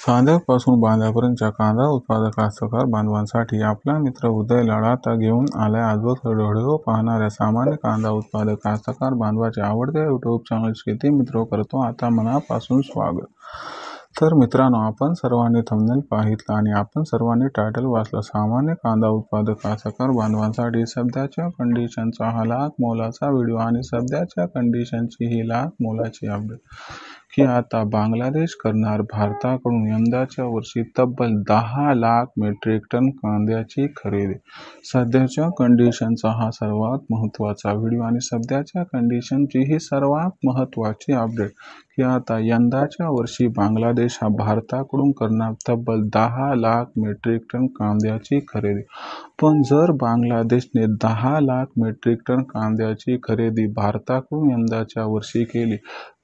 फांद्यापासून बांध्यापर्यंतच्या कांदा उत्पादक कास्तकार बांधवांसाठी आपला मित्र उदय लढाता घेऊन आलाय आजवर व्हिडिओ पाहणाऱ्या सामान्य कांदा उत्पादक कास्तकार बांधवाचे आवडत्या यूट्यूब चॅनल शेती मित्र करतो आता मनापासून स्वागत। तर मित्रांनो, आपण सर्वांनी थंबनेल पाहितला आणि आपण सर्वांनी टायटल वाचलं। सामान्य कांदा उत्पादक कास्तकार बांधवांसाठी सध्याच्या कंडिशनचा हा लाख मोलाचा व्हिडिओ आणि सध्याच्या कंडिशनची ही लाख मोलाची अपडेट की आता बांगलादेश करणार भारताकडून यंदाच्या वर्षी तब्बल 10 लाख मेट्रिक टन कांद्याची खरेदी। सध्याच्या कंडिशनचा हा सर्वात महत्त्वाचा व्हिडिओ आणि सध्याच्या कंडिशनची ही सर्वात महत्त्वाची अपडेट की आता यंदाच्या वर्षी बांगलादेश हा भारताकडून करणार तब्बल 10 लाख मेट्रिक टन कांद्याची खरेदी। पण जर बांगलादेशने 10 लाख मेट्रिक टन कांद्याची खरेदी भारताकडून यंदाच्या वर्षी केली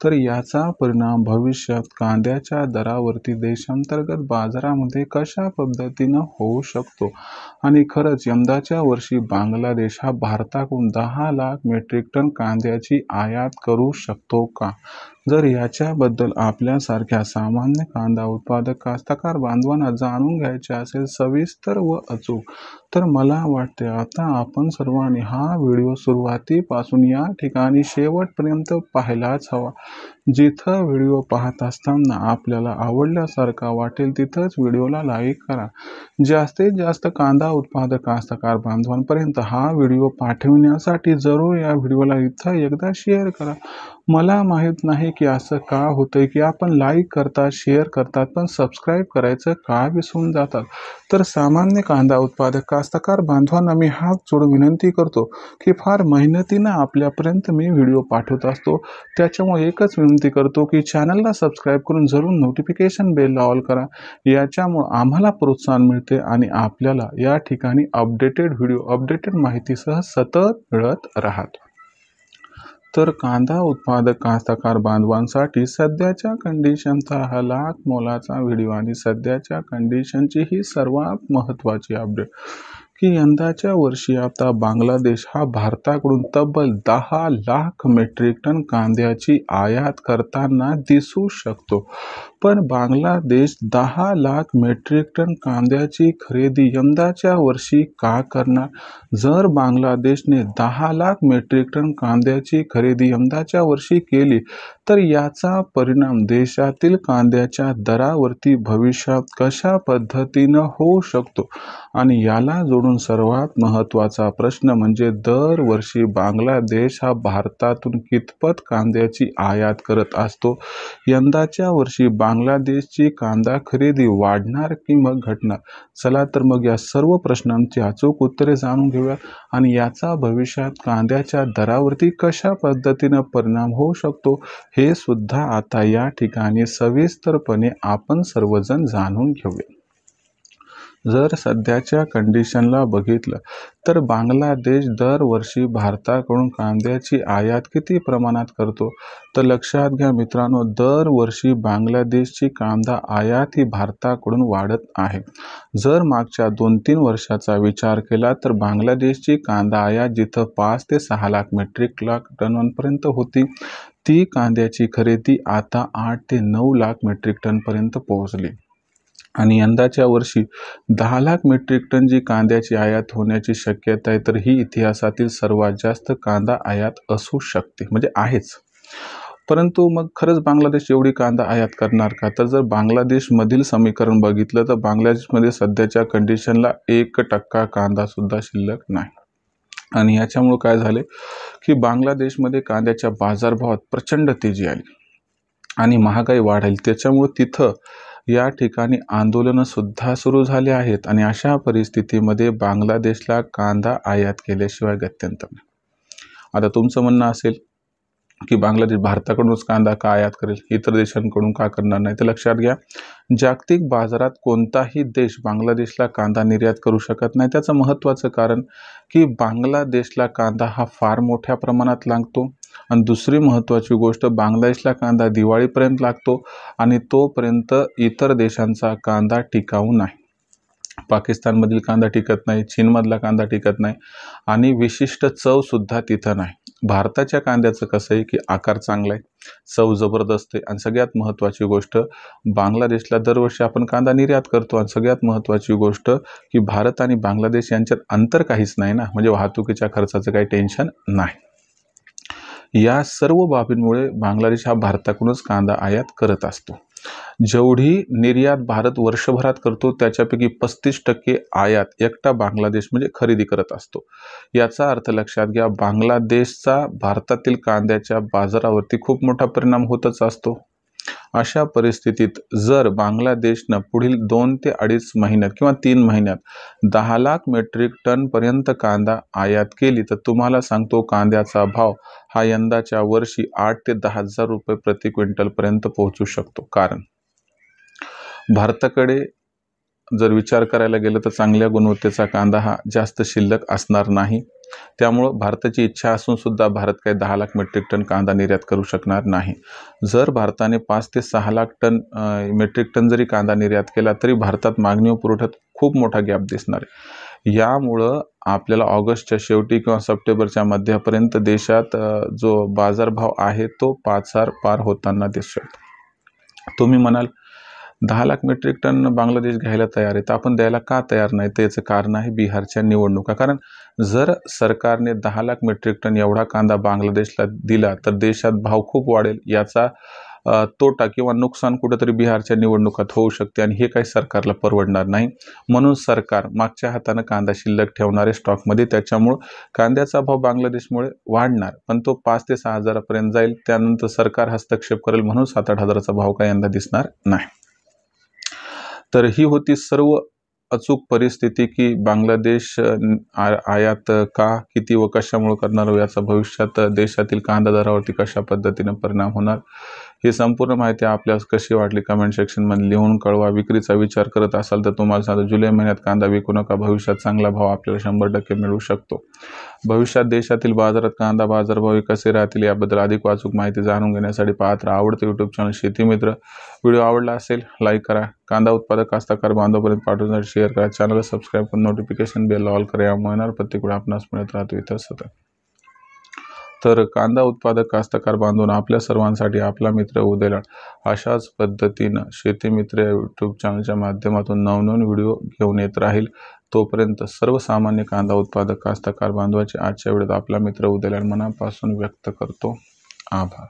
तर याचा परिणाम भविष्यात कांद्याच्या दरावरती देशांतर्गत बाजारामध्ये कशा पद्धतीनं होऊ शकतो आणि खरंच यंदाच्या वर्षी बांगलादेश हा भारताकडून 10 लाख मेट्रिक टन कांद्याची आयात करू शकतो का? जर याच्याबद्दल आपल्यासारख्या सामान्य कांदा उत्पादक कास्तकार बांधवांना जाणून घ्यायचे असेल सविस्तर व अचूक, तर मला वाटते आता आपण सर्वांनी हा व्हिडिओ सुरुवातीपासून या ठिकाणी शेवटपर्यंत पाहायलाच हवा। जिथं व्हिडिओ पाहत असताना आपल्याला आवडल्यासारखा वाटेल तिथंच व्हिडिओला लाईक करा। जास्तीत जास्त कांदा उत्पादक कास्तकार बांधवांपर्यंत हा व्हिडिओ पाठविण्यासाठी जरूर या व्हिडिओला इथं एकदा शेअर करा। मला माहित नाही की असं का होतंय की आपण लाईक करतात, शेअर करतात, पण सबस्क्राईब करायचं का विसरून जातात। तर सामान्य कांदा उत्पादक कास्तकार बांधवांना मी हात जोडून विनंती करतो की फार मेहनतीनं आपल्यापर्यंत मी व्हिडिओ पाठवत असतो, त्याच्यामुळे एकच विनंती करतो की चॅनलला सबस्क्राईब करून जरूर नोटिफिकेशन बेल ऑल करा। याच्यामुळे आम्हाला प्रोत्साहन मिळते आणि आपल्याला या ठिकाणी अपडेटेड व्हिडिओ, अपडेटेड माहितीसह सतत मिळत राहत। तर कांदा उत्पादक कास्तकार बांधवांसाठी सध्याच्या कंडिशनचा हा लाख मोलाचा व्हिडिओ आणि सध्याच्या कंडिशनची ही सर्वात महत्त्वाची अपडेट की यंदाच्या वर्षी आता बांगलादेश हा भारताकडून तब्बल 10 लाख मेट्रिक टन कांद्याची आयात करताना दिसू शकतो। पण बांगलादेश 10 लाख मेट्रिक टन कांद्याची खरेदी यंदाच्या वर्षी का करणार? जर बांगलादेशने 10 लाख मेट्रिक टन कांद्याची खरेदी यंदाच्या वर्षी केली तर याचा परिणाम देशातील कांद्याच्या दरावरती भविष्यात कशा पद्धतीनं होऊ शकतो आणि याला जोडून सर्वात महत्त्वाचा प्रश्न म्हणजे दरवर्षी बांगलादेश हा भारतातून कितपत कांद्याची आयात करत असतो? यंदाच्या वर्षी बांगलादेशची कांदा खरेदी वाढणार की मग घटणार? चला तर मग या सर्व प्रश्नांची अचूक उत्तरे जाणून घेऊया आणि याचा भविष्यात कांद्याच्या दरावरती कशा पद्धतीनं परिणाम होऊ शकतो हे सुद्धा आता या ठिकाणी सविस्तरपणे आपण सर्वजण जाणून घेऊया। जर सध्याच्या कंडिशनला बघितलं तर बांगलादेश दरवर्षी भारताकडून कांद्याची आयात किती प्रमाणात करतो? तर लक्षात घ्या मित्रांनो, दरवर्षी बांगलादेशची कांदा आयात ही भारताकडून वाढत आहे। जर मागच्या 2-3 वर्षाचा विचार केला तर बांगलादेशची कांदा आयात जिथं 5 ते 6 लाख मेट्रिक टनांपर्यंत होती, ती कांद्याची खरेदी आता 8 ते 9 लाख मेट्रिक टनपर्यंत पोहोचली आणि यंदाच्या वर्षी 10 लाख मेट्रिक टन जी कांद्याची आयात होण्याची शक्यता आहे, तर ही इतिहासातील सर्वात जास्त कांदा आयात असू शकते, म्हणजे आहेच। परंतु मग खरंच बांगलादेश एवढी कांदा आयात करणार का? तर जर बांगलादेशमधील समीकरण बघितलं तर बांगलादेशमध्ये सध्याच्या कंडिशनला 1% कांदा सुद्धा शिल्लक नाही आणि याच्यामुळे काय झाले की बांगलादेशमध्ये कांद्याच्या बाजारभावात प्रचंड तेजी आली आणि महागाई वाढली, त्याच्यामुळे तिथं या ठिकाणी आंदोलनं सुद्धा सुरू झाले आहेत आणि अशा परिस्थितीमध्ये बांगलादेशला कांदा आयात केल्याशिवाय गत्यंतर नाही। आता तुमचं म्हणणं असेल की बांगलादेश भारताकडूनच कांदा का आयात करेल, इतर देशांकडून का करणार नाही? तर लक्षात घ्या, जागतिक बाजारात कोणताही देश बांगलादेशला कांदा निर्यात करू शकत नाही। त्याचं महत्त्वाचं कारण की बांगलादेशला कांदा हा फार मोठ्या प्रमाणात लागतो आणि दुसरी महत्त्वाची गोष्ट, बांगलादेशला कांदा दिवाळीपर्यंत लागतो आणि तोपर्यंत इतर देशांचा कांदा टिकाऊ नाही पाकिस्तानमधील कांदा टिकत नाही, चीनमधला कांदा टिकत नाही आणि विशिष्ट चवसुद्धा तिथं नाही. भारताच्या कांद्याचं कसं आहे की आकार चांगला आहे, चव जबरदस्त आहे आणि सगळ्यात महत्त्वाची गोष्ट बांगलादेशला दरवर्षी आपण कांदा निर्यात करतो आणि सगळ्यात महत्त्वाची गोष्ट की भारत आणि बांगलादेश यांच्यात अंतर काहीच नाही ना, म्हणजे वाहतुकीच्या खर्चाचं काही टेन्शन नाही. या सर्व बाबींमुळे बांगलादेश हा भारताकडूनच कांदा आयात करत असतो. जेवढी निर्यात भारत वर्षभरात करतो त्याच्यापैकी 35% आयात एकटा बांगलादेश म्हणजे खरेदी करत असतो. याचा अर्थ लक्षात घ्या, बांगलादेशचा भारतातील कांद्याच्या बाजारावरती खूप मोठा परिणाम होतच असतो. अशा परिस्थितीत जर बांगलादेशनं पुढील 2 ते 2.5 महिन्यात किंवा 3 महिन्यात 10 लाख मेट्रिक टन पर्यंत कांदा आयात केली तर तुम्हाला सांगतो कांद्याचा भाव हा यंदाच्या वर्षी 8 ते 10,000 रुपये प्रति क्विंटल पर्यंत पोहोचू शकतो. कारण भारताकडे जर विचार करायला गेलं तर चांगल्या गुणवत्तेचा कांदा हा जास्त शिल्लक असणार नाही. त्यामुळं भारताची इच्छा असून सुद्धा भारत काही 10 लाख मेट्रिक टन कांदा निर्यात करू शकणार नाही. जर भारताने 5 ते 6 लाख मेट्रिक टन जरी कांदा निर्यात केला तरी भारतात मागणी व पुरवठ्यात खूप मोठा गॅप दिसणार आहे. यामुळं आपल्याला ऑगस्टच्या शेवटी किंवा सप्टेंबरच्या मध्यापर्यंत देशात जो बाजारभाव आहे तो 5,000 पार होताना दिसतो. तुम्ही म्हणाल 10 लाख मेट्रिक टन बांगलादेश घ्यायला तयार आहे, तर आपण द्यायला का तयार नाही? तर याचं कारण आहे बिहारच्या निवडणुका. कारण जर सरकारने 10 लाख मेट्रिक टन एवढा कांदा बांगलादेशला दिला तर देशात भाव खूप वाढेल. याचा तोटा किंवा नुकसान कुठेतरी बिहारच्या निवडणुकात होऊ शकते आणि हे काही सरकारला परवडणार नाही. म्हणून सरकार मागच्या हातानं कांदा शिल्लक ठेवणारे स्टॉकमध्ये, त्याच्यामुळं कांद्याचा भाव बांगलादेशमुळे वाढणार, पण तो 5 ते 6 हजारापर्यंत जाईल. त्यानंतर सरकार हस्तक्षेप करेल म्हणून 7-8 हजाराचा भाव काही यंदा दिसणार नाही. तर ही होती सर्व अचूक परिस्थिती की बांगलादेश आयात का, किती व कशामुळे करणार व याचा भविष्यात देशातील कांदा दरावरती कशा पद्धतीने परिणाम होणार. ही संपूर्ण माहिती आपल्यास कशी वाटली कमेंट सेक्शनमध्ये लिहून कळवा. विक्रीचा विचार करत असाल तर तुम्हाला सांगतो जुलै महिन्यात कांदा विकू नका. भविष्यात चांगला भाव आपल्याला 100% मिळू शकतो. भविष्यात देशातील बाजारात कांदा बाजारभाव कसे राहतील याबद्दल अधिक अचूक माहिती जाणून घेण्यासाठी पाहत राहा आवडते यूट्यूब चॅनल शेतीमित्र. व्हिडिओ आवडला असेल लाईक करा. कांदा उत्पादक कास्तकार बांधवापर्यंत पाठवण्यासाठी शेअर करा. चॅनलला सबस्क्राईब करून नोटिफिकेशन बेल ऑल करा. यामुळे येणार प्रत्येक वेळा आपणास मिळत राहतो इथं सतत. तर कांदा उत्पादक कास्तकार बांधून आपल्या सर्वांसाठी आपला मित्र उदयलाड अशाच पद्धतीनं शेतीमित्र या यूट्यूब चॅनलच्या माध्यमातून नवनवीन व्हिडिओ घेऊन येत राहील. तोपर्यंत सर्वसामान्य कांदा उत्पादक कास्तकार बांधवाचे आजच्या व्हिडिओत आपला मित्र उदयलाड मनापासून व्यक्त करतो. आभार.